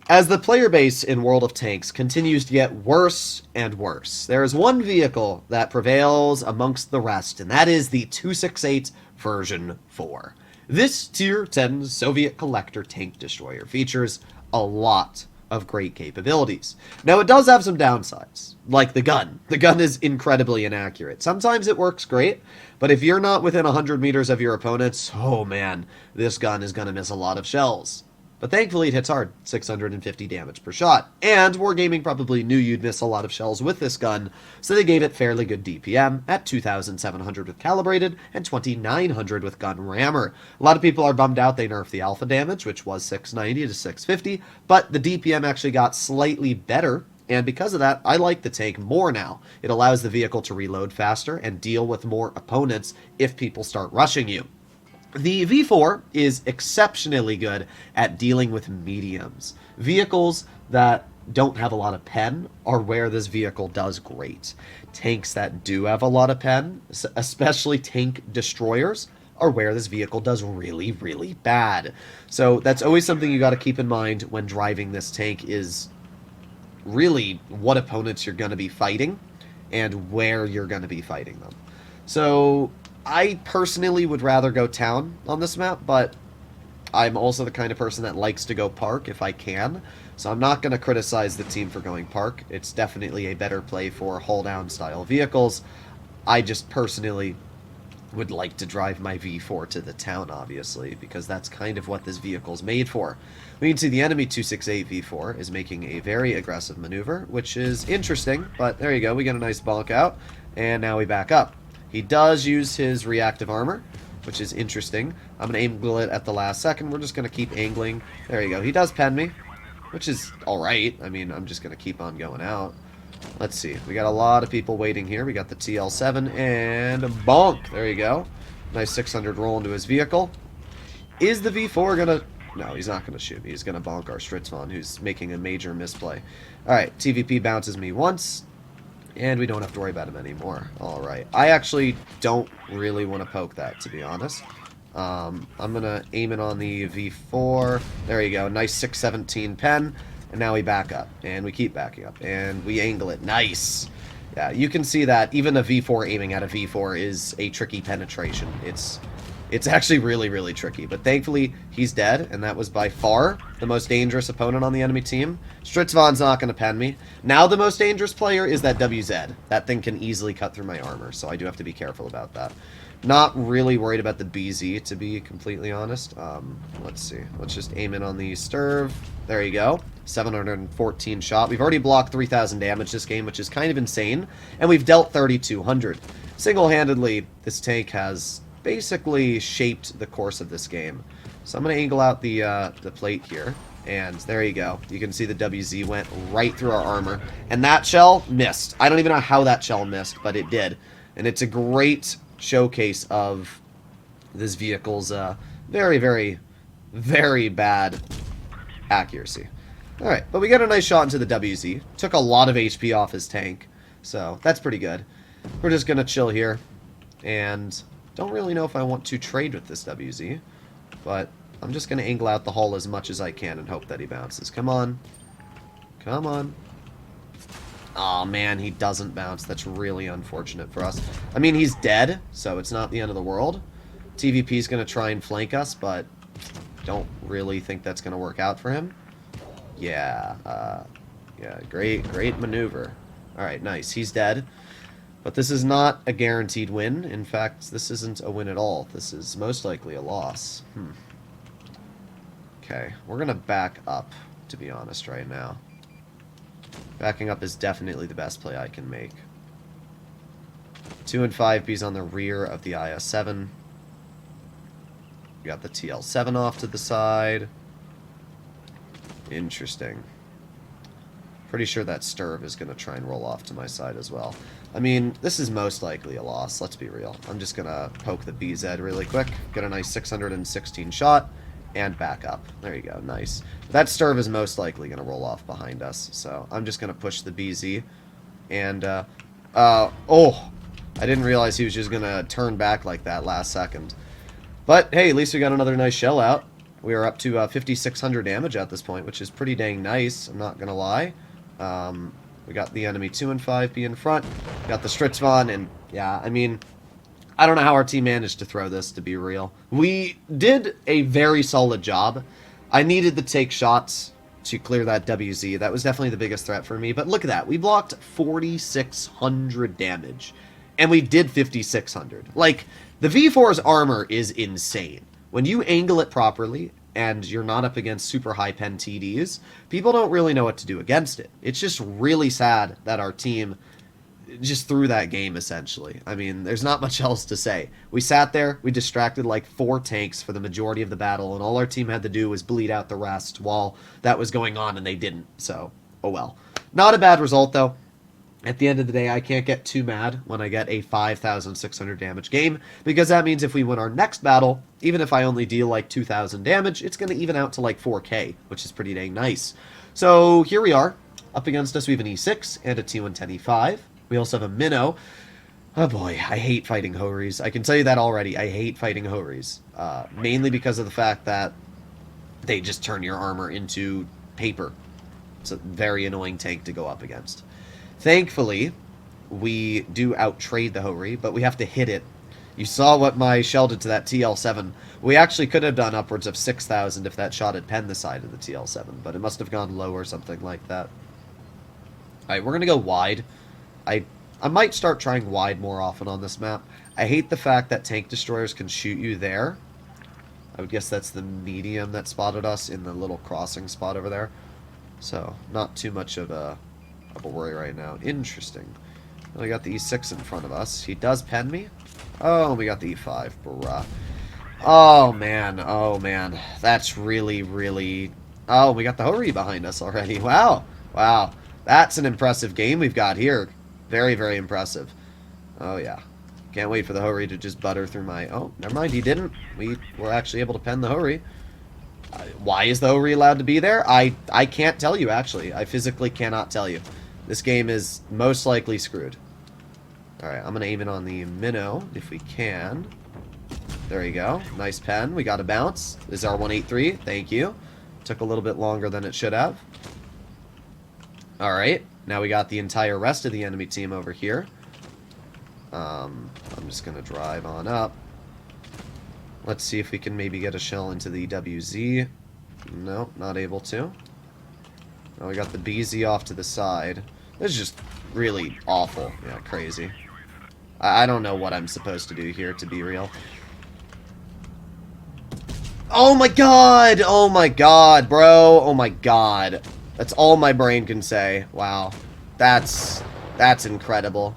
As the player base in World of Tanks continues to get worse and worse, there is one vehicle that prevails amongst the rest, and that is the 268 version 4. This Tier 10 Soviet collector tank destroyer features a lot of great capabilities. Now, it does have some downsides, like the gun. The gun is incredibly inaccurate. Sometimes it works great, but if you're not within 100 meters of your opponents, oh man, this gun is going to miss a lot of shells. But thankfully it hits hard, 650 damage per shot. And Wargaming probably knew you'd miss a lot of shells with this gun, so they gave it fairly good DPM at 2,700 with calibrated and 2,900 with gun rammer. A lot of people are bummed out they nerfed the alpha damage, which was 690 to 650, but the DPM actually got slightly better. And because of that, I like the tank more now. It allows the vehicle to reload faster and deal with more opponents if people start rushing you. The V4 is exceptionally good at dealing with mediums. Vehicles that don't have a lot of pen are where this vehicle does great. Tanks that do have a lot of pen, especially tank destroyers, are where this vehicle does really, really bad. So that's always something you got to keep in mind when driving this tank is really what opponents you're going to be fighting and where you're going to be fighting them. So I personally would rather go town on this map, but I'm also the kind of person that likes to go park if I can, so I'm not going to criticize the team for going park. It's definitely a better play for hull-down style vehicles. I just personally would like to drive my V4 to the town, obviously, because that's kind of what this vehicle's made for. We can see the enemy 268 V4 is making a very aggressive maneuver, which is interesting, but there you go, we get a nice bonk out, and now we back up. He does use his reactive armor, which is interesting. I'm going to angle it at the last second. We're just going to keep angling. There you go. He does pen me, which is alright. I mean, I'm just going to keep on going out. Let's see. We got a lot of people waiting here. We got the TL7 and a bonk. There you go. Nice 600 roll into his vehicle. Is the V4 going to... No, he's not going to shoot me. He's going to bonk our Stritzvon, who's making a major misplay. Alright, TVP bounces me once. And we don't have to worry about him anymore. Alright. I actually don't really want to poke that, to be honest. I'm going to aim it on the V4. There you go. Nice 617 pen. And now we back up. And we keep backing up. And we angle it. Nice! Yeah, you can see that even a V4 aiming at a V4 is a tricky penetration. It's actually really, really tricky. But thankfully, he's dead, and that was by far the most dangerous opponent on the enemy team. Stritzvon's not going to pen me. Now the most dangerous player is that WZ. That thing can easily cut through my armor, so I do have to be careful about that. Not really worried about the BZ, to be completely honest. Let's see. Let's just aim in on the Sturv. There you go. 714 shot. We've already blocked 3,000 damage this game, which is kind of insane, and we've dealt 3,200. Single-handedly, this tank has basically shaped the course of this game. So I'm going to angle out the plate here, and there you go. You can see the WZ went right through our armor, and that shell missed. I don't even know how that shell missed, but it did. And it's a great showcase of this vehicle's very, very, very bad accuracy. Alright, but we got a nice shot into the WZ. Took a lot of HP off his tank, so that's pretty good. We're just going to chill here, and don't really know if I want to trade with this WZ, but I'm just going to angle out the hull as much as I can and hope that he bounces. Come on. Come on. Aw, oh, man, he doesn't bounce. That's really unfortunate for us. I mean, he's dead, so it's not the end of the world. TVP's going to try and flank us, but don't really think that's going to work out for him. Yeah, yeah, great maneuver. Alright, nice. He's dead. But this is not a guaranteed win. In fact, this isn't a win at all. This is most likely a loss. Okay, we're going to back up, to be honest, right now. Backing up is definitely the best play I can make. 2 and 5B's on the rear of the IS-7. We got the TL-7 off to the side. Interesting. Pretty sure that Sturv is going to try and roll off to my side as well. I mean, this is most likely a loss, let's be real. I'm just going to poke the BZ really quick, get a nice 616 shot, and back up. There you go, nice. That Sturv is most likely going to roll off behind us, so I'm just going to push the BZ. And, oh! I didn't realize he was just going to turn back like that last second. But, hey, at least we got another nice shell out. We are up to 5,600 damage at this point, which is pretty dang nice, I'm not going to lie. We got the enemy 2 and 5B in front. We got the Stritzvon, and yeah, I mean, I don't know how our team managed to throw this, to be real. We did a very solid job. I needed to take shots to clear that WZ. That was definitely the biggest threat for me. But look at that. We blocked 4,600 damage. And we did 5,600. Like, the V4's armor is insane. When you angle it properly, and you're not up against super high pen TDs, people don't really know what to do against it. It's just really sad that our team just threw that game, essentially. I mean, there's not much else to say. We sat there, we distracted like 4 tanks for the majority of the battle, and all our team had to do was bleed out the rest while that was going on, and they didn't. So, oh well. Not a bad result, though. At the end of the day, I can't get too mad when I get a 5,600 damage game, because that means if we win our next battle, even if I only deal like 2,000 damage, it's going to even out to like 4k, which is pretty dang nice. So here we are. Up against us, we have an E6 and a T110 E5. We also have a Minnow. Oh boy, I hate fighting Horis. I can tell you that already. I hate fighting Horis. Mainly because of the fact that they just turn your armor into paper. It's a very annoying tank to go up against. Thankfully, we do out-trade the Hori, but we have to hit it. You saw what my shell did to that TL7. We actually could have done upwards of 6,000 if that shot had penned the side of the TL7, but it must have gone low or something like that. Alright, we're going to go wide. I might start trying wide more often on this map. I hate the fact that tank destroyers can shoot you there. I would guess that's the medium that spotted us in the little crossing spot over there. So, not too much of a worry right now. Interesting. We got the E6 in front of us. He does pen me. Oh, we got the E5. Bruh. Oh, man. Oh, man. That's really, really... Oh, we got the Hori behind us already. Wow. Wow. That's an impressive game we've got here. Very, very impressive. Oh, yeah. Can't wait for the Hori to just butter through my... Oh, never mind. He didn't. We were actually able to pen the Hori. Why is the Hori allowed to be there? I can't tell you, actually. I physically cannot tell you. This game is most likely screwed. Alright, I'm going to aim it on the Minnow, if we can. There you go. Nice pen. We got a bounce. This is our 183. Thank you. Took a little bit longer than it should have. Alright, now we got the entire rest of the enemy team over here. I'm just going to drive on up. Let's see if we can maybe get a shell into the WZ. No, not able to. Oh, we got the BZ off to the side. This is just really awful. Yeah, crazy. I don't know what I'm supposed to do here, to be real. Oh my god! Oh my god, bro! Oh my god. That's all my brain can say. Wow. That's incredible.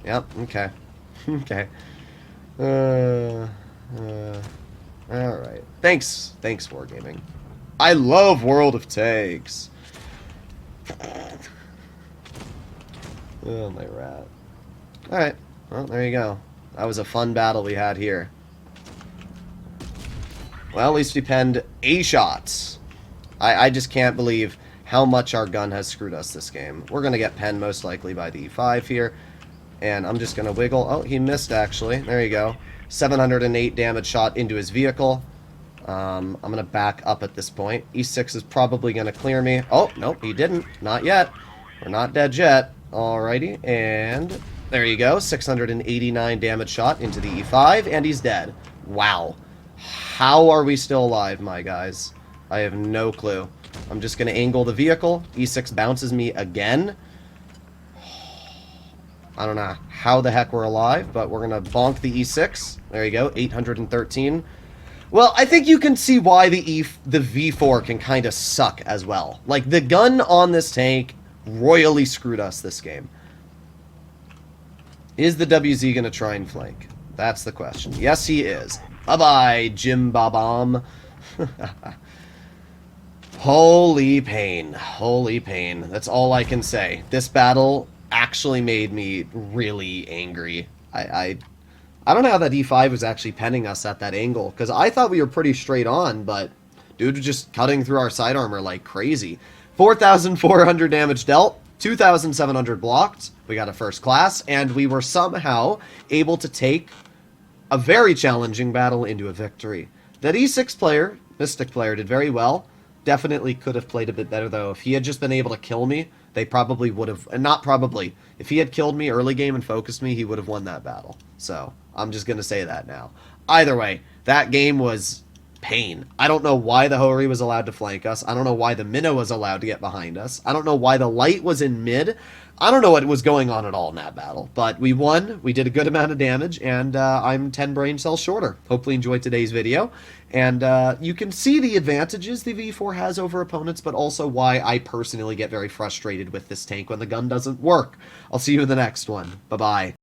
Yep, okay. Okay. Alright. Thanks, Wargaming. I love World of Tanks. Oh, my rat. Alright. Well, there you go. That was a fun battle we had here. Well, at least we penned A shots. I just can't believe how much our gun has screwed us this game. We're going to get penned most likely by the E5 here. And I'm just going to wiggle. Oh, he missed, actually. There you go. 708 damage shot into his vehicle. I'm going to back up at this point. E6 is probably going to clear me. Oh, nope, he didn't. Not yet. We're not dead yet. Alrighty, and there you go. 689 damage shot into the E5, and he's dead. Wow. How are we still alive, my guys? I have no clue. I'm just going to angle the vehicle. E6 bounces me again. I don't know how the heck we're alive, but we're going to bonk the E6. There you go, 813. Well, I think you can see why the V4 can kind of suck as well. Like, the gun on this tank royally screwed us this game. Is the WZ going to try and flank? That's the question. Yes, he is. Bye-bye, Jim Babam. Holy pain. Holy pain. That's all I can say. This battle actually made me really angry. I don't know how that E5 was actually penning us at that angle, because I thought we were pretty straight on, but dude was just cutting through our side armor like crazy. 4,400 damage dealt, 2,700 blocked, we got a first class, and we were somehow able to take a very challenging battle into a victory. That E6 player Mystic player did very well. Definitely could have played a bit better, though. If he had just been able to kill me, they probably would have... And not probably. If he had killed me early game and focused me, he would have won that battle. So, I'm just going to say that now. Either way, that game was pain. I don't know why the Hori was allowed to flank us. I don't know why the Minnow was allowed to get behind us. I don't know why the Light was in mid. I don't know what was going on at all in that battle. But we won. We did a good amount of damage, and I'm 10 brain cells shorter. Hopefully enjoyed today's video. And you can see the advantages the V4 has over opponents, but also why I personally get very frustrated with this tank when the gun doesn't work. I'll see you in the next one. Bye-bye.